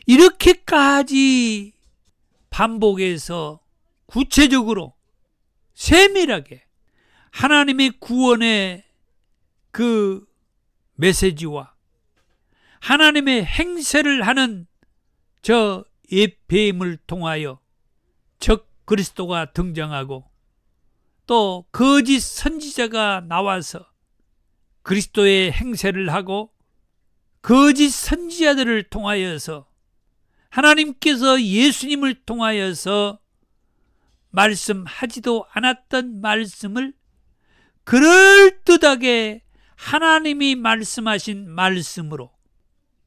S1: 이렇게까지 반복해서 구체적으로 세밀하게 하나님의 구원의 그 메시지와 하나님의 행세를 하는 저 예배임을 통하여 적 그리스도가 등장하고 또 거짓 선지자가 나와서 그리스도의 행세를 하고 거짓 선지자들을 통하여서 하나님께서 예수님을 통하여서 말씀하지도 않았던 말씀을 그럴듯하게 하나님이 말씀하신 말씀으로,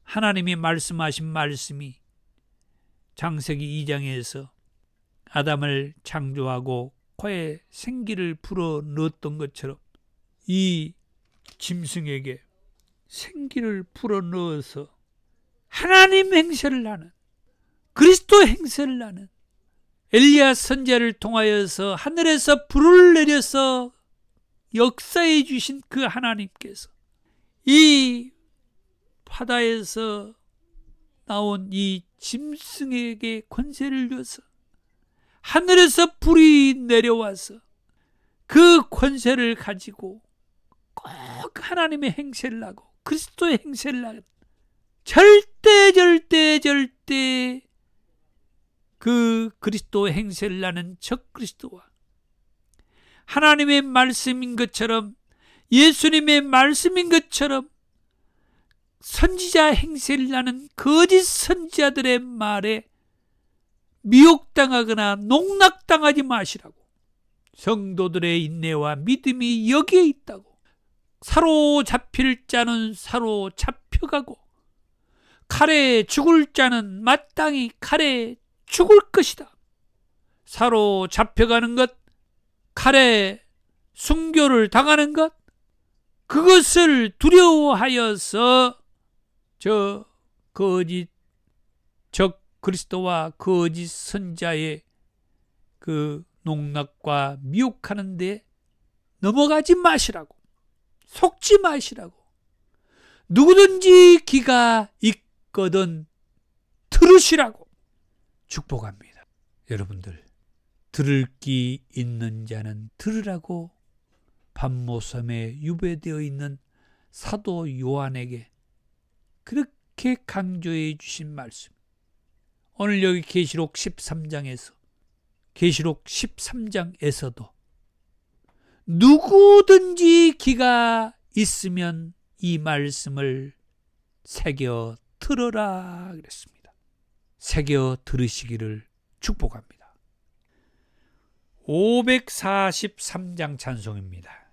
S1: 하나님이 말씀하신 말씀이 창세기 2장에서 아담을 창조하고 코에 생기를 불어 넣었던 것처럼 이 짐승에게 생기를 불어 넣어서 하나님 행세를 하는, 그리스도 행세를 하는 엘리야 선지자를 통하여서 하늘에서 불을 내려서 역사해 주신 그 하나님께서 이 바다에서 나온 이 짐승에게 권세를 줘서 하늘에서 불이 내려와서 그 권세를 가지고 꼭 하나님의 행세를 하고 그리스도의 행세를 하는, 절대 그 그리스도의 행세를 하는 적그리스도와 하나님의 말씀인 것처럼, 예수님의 말씀인 것처럼 선지자 행세를 하는 거짓 선지자들의 말에 미혹당하거나 농락당하지 마시라고. 성도들의 인내와 믿음이 여기에 있다고. 사로잡힐 자는 사로잡혀가고 칼에 죽을 자는 마땅히 칼에 죽을 것이다. 사로잡혀가는 것, 칼에 순교를 당하는 것, 그것을 두려워하여서 저 거짓 적 그리스도와 거짓 선자의 그 농락과 미혹하는 데 넘어가지 마시라고, 속지 마시라고. 누구든지 귀가 있거든 들으시라고 축복합니다. 여러분들, 들을 귀 있는 자는 들으라고 밤모섬에 유배되어 있는 사도 요한에게 그렇게 강조해 주신 말씀, 오늘 여기 계시록 13장에서도 누구든지 귀가 있으면 이 말씀을 새겨 들어라 그랬습니다. 새겨 들으시기를 축복합니다. 543장 찬송입니다.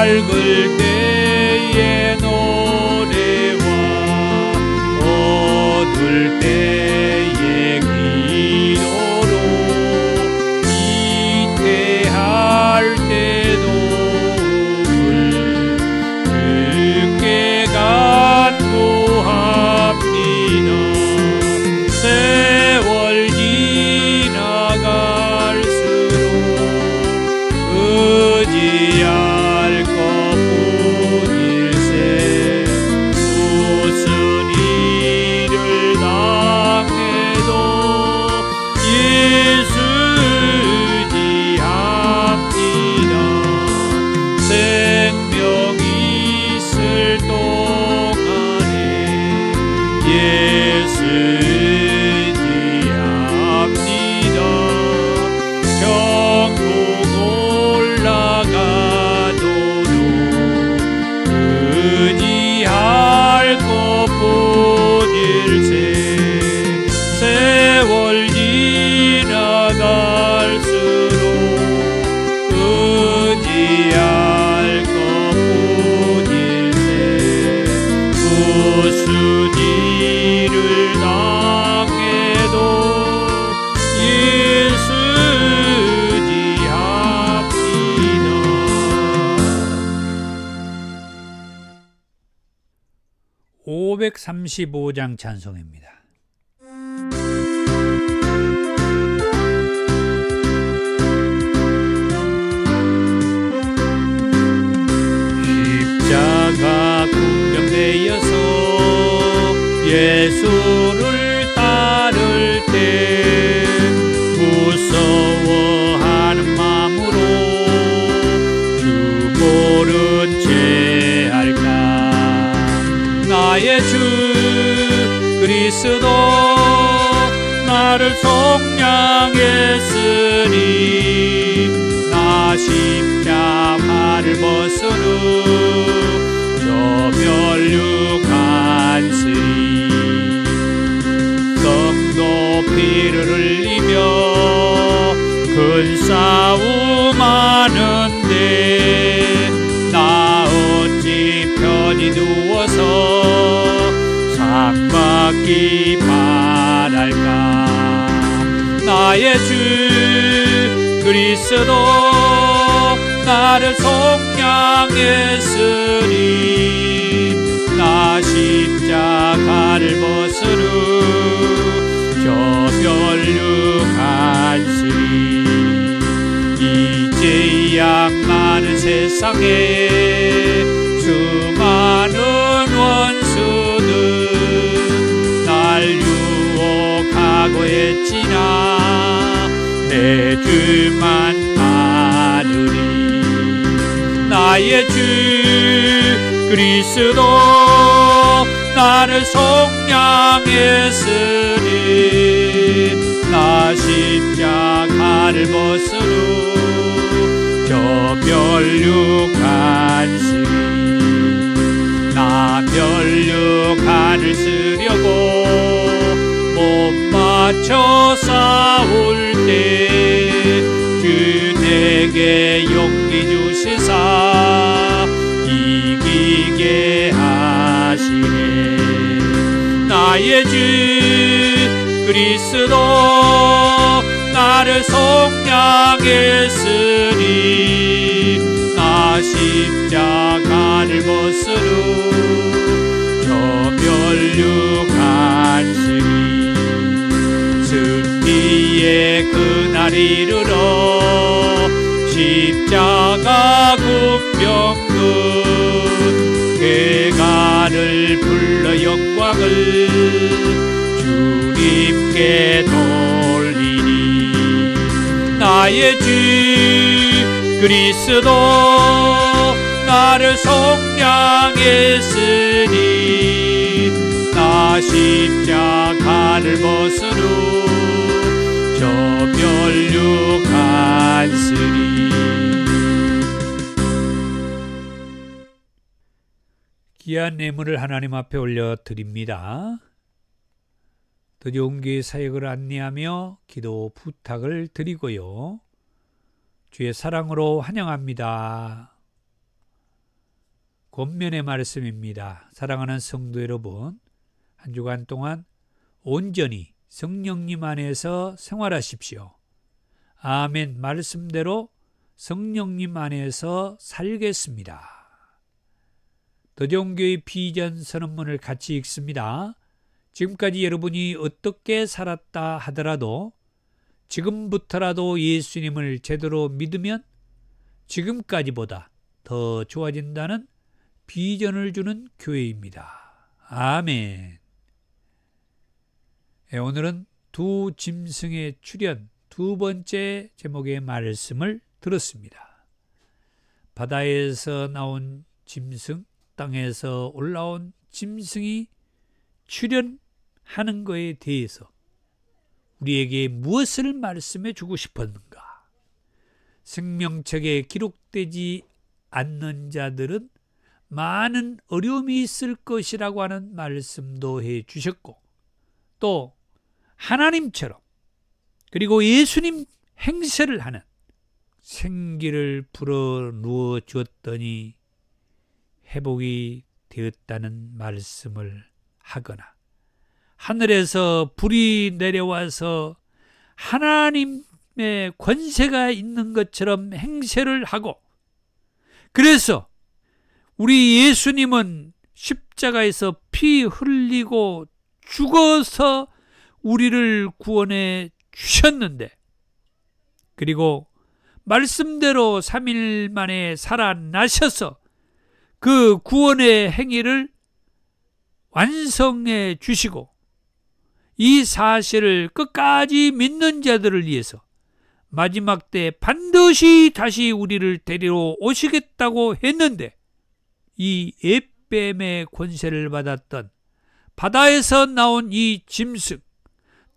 S1: 밝을 때의 노래와 어두울 때의 기도로 이태할 때도 주께 간구합니다. 세월 지나갈수록 의지할 것뿐일세. 무슨 일을 당 무슨 일을 당해도 예수 지합니다. 535장 찬송입니다. 십자가 군병되어서 예수를 따를 때 무서워하는 마음으로 주 모른 채 할까. 나의 주 그리스도 나를 속량했으니 나 십자가를 벗으루 저 멸류관슬이 성도 피를 흘리며 큰 싸움 하는데 나 어찌 편히 누워서 상 받기 바랄까. 나의 주 그리스도 나를 속량했으니 나 십자가를 벗으루 저 멸류관슬이 이제야 많은 세상에 수많은 원수들 날 유혹하고 했지나 내 주만 따르리. 나의 주 그리스도 나를 속량했으니 나 십자가를 벗으루 저 멸류관슬이 나 멸류관을 쓰려고 못 맞춰 싸울 때 주 내게 용기 주시사 이기게 하시네. 나의 주 그리스도 나를 속량했으니 나 십자가를 벗으루 저 멸류관슬이 승리의 그날 이르러 십자가 군병들 괴가를 불러 영광을 주님께 돌리니. 나의 주 그리스도 나를 속량했으니 나 십자가를 벗으루 저 멸류관슬이. 귀한 예물을 하나님 앞에 올려드립니다. 드디어 온교회 사역을 안내하며 기도 부탁을 드리고요. 주의 사랑으로 환영합니다. 권면의 말씀입니다. 사랑하는 성도 여러분, 한 주간 동안 온전히 성령님 안에서 생활하십시오. 아멘. 말씀대로 성령님 안에서 살겠습니다. 더정교회 비전 선언문을 같이 읽습니다. 지금까지 여러분이 어떻게 살았다 하더라도 지금부터라도 예수님을 제대로 믿으면 지금까지보다 더 좋아진다는 비전을 주는 교회입니다. 아멘. 오늘은 두 짐승의 출현 두 번째 제목의 말씀을 들었습니다. 바다에서 나온 짐승, 땅에서 올라온 짐승이 출현하는 것에 대해서 우리에게 무엇을 말씀해 주고 싶었는가? 생명책에 기록되지 않는 자들은 많은 어려움이 있을 것이라고 하는 말씀도 해 주셨고, 또 하나님처럼 그리고 예수님 행세를 하는 생기를 불어 누워 주었더니 회복이 되었다는 말씀을 하거나 하늘에서 불이 내려와서 하나님의 권세가 있는 것처럼 행세를 하고, 그래서 우리 예수님은 십자가에서 피 흘리고 죽어서 우리를 구원해 주셨는데, 그리고 말씀대로 3일 만에 살아나셔서 그 구원의 행위를 완성해 주시고, 이 사실을 끝까지 믿는 자들을 위해서 마지막 때 반드시 다시 우리를 데리러 오시겠다고 했는데, 이 에뱀의 권세를 받았던 바다에서 나온 이 짐승,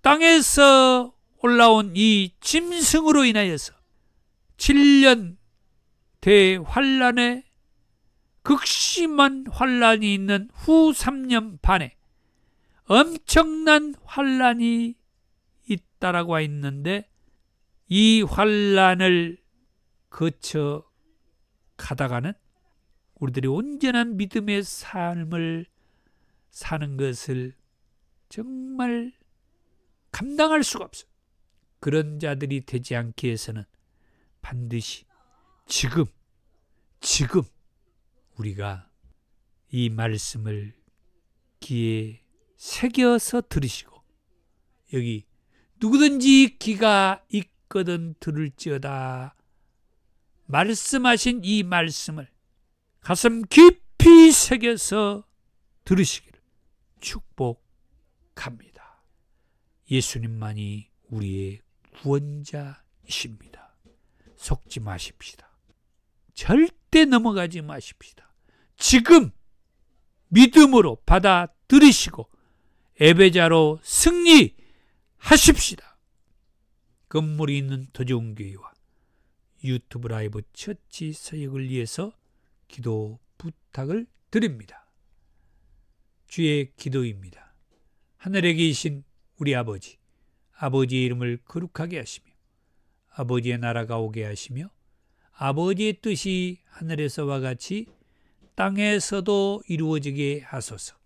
S1: 땅에서 올라온 이 짐승으로 인하여서 7년 대환란에, 극심한 환란이 있는 후 3년 반에 엄청난 환란이 있다라고 하 있는데, 이 환란을 거쳐 가다가는 우리들이 온전한 믿음의 삶을 사는 것을 정말 감당할 수가 없어요. 그런 자들이 되지 않기 위해서는 반드시 지금 우리가 이 말씀을 귀에 새겨서 들으시고, 여기 누구든지 귀가 있거든 들을지어다 말씀하신 이 말씀을 가슴 깊이 새겨서 들으시기를 축복합니다. 예수님만이 우리의 구원자이십니다. 속지 마십시다. 절대 넘어가지 마십시다. 지금 믿음으로 받아들이시고 예배자로 승리하십시다. 건물이 있는 더 좋은 교회와 유튜브 라이브 처치 사역을 위해서 기도 부탁을 드립니다. 주의 기도입니다. 하늘에 계신 우리 아버지, 아버지의 이름을 거룩하게 하시며 아버지의 나라가 오게 하시며 아버지의 뜻이 하늘에서와 같이 땅에서도 이루어지게 하소서.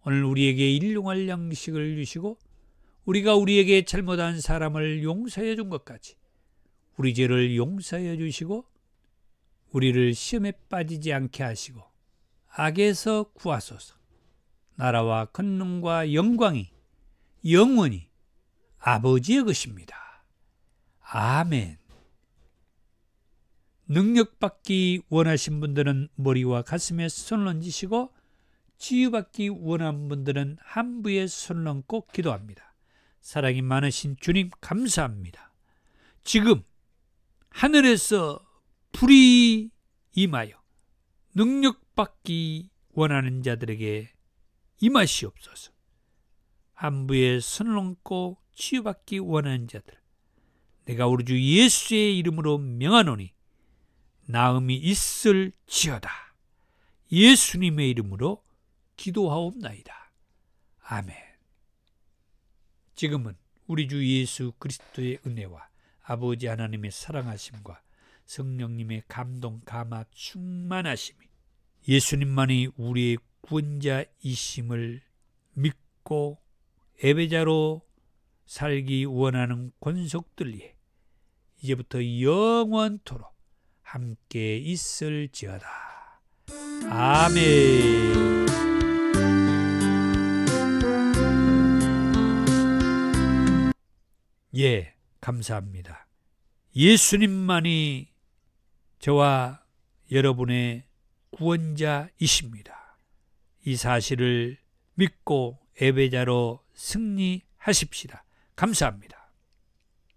S1: 오늘 우리에게 일용할 양식을 주시고 우리가 우리에게 잘못한 사람을 용서해 준 것 같이 우리 죄를 용서해 주시고 우리를 시험에 빠지지 않게 하시고 악에서 구하소서. 나라와 권능과 영광이 영원히 아버지의 것입니다. 아멘. 능력받기 원하신 분들은 머리와 가슴에 손을 얹으시고 치유받기 원하는 분들은 한부에 손을 얹고 기도합니다. 사랑이 많으신 주님 감사합니다. 지금 하늘에서 불이 임하여 능력받기 원하는 자들에게 임하시옵소서. 한부에 손을 얹고 치유받기 원하는 자들, 내가 우리 주 예수의 이름으로 명하노니 나음이 있을지어다. 예수님의 이름으로 기도하옵나이다. 아멘. 지금은 우리 주 예수 그리스도의 은혜와 아버지 하나님의 사랑하심과 성령님의 감동 감화 충만하심이 예수님만이 우리의 구원자이심을 믿고 예배자로 살기 원하는 권속들리에 이제부터 영원토록 함께 있을지어다. 아멘. 예, 감사합니다. 예수님만이 저와 여러분의 구원자이십니다. 이 사실을 믿고 예배자로 승리하십시다. 감사합니다.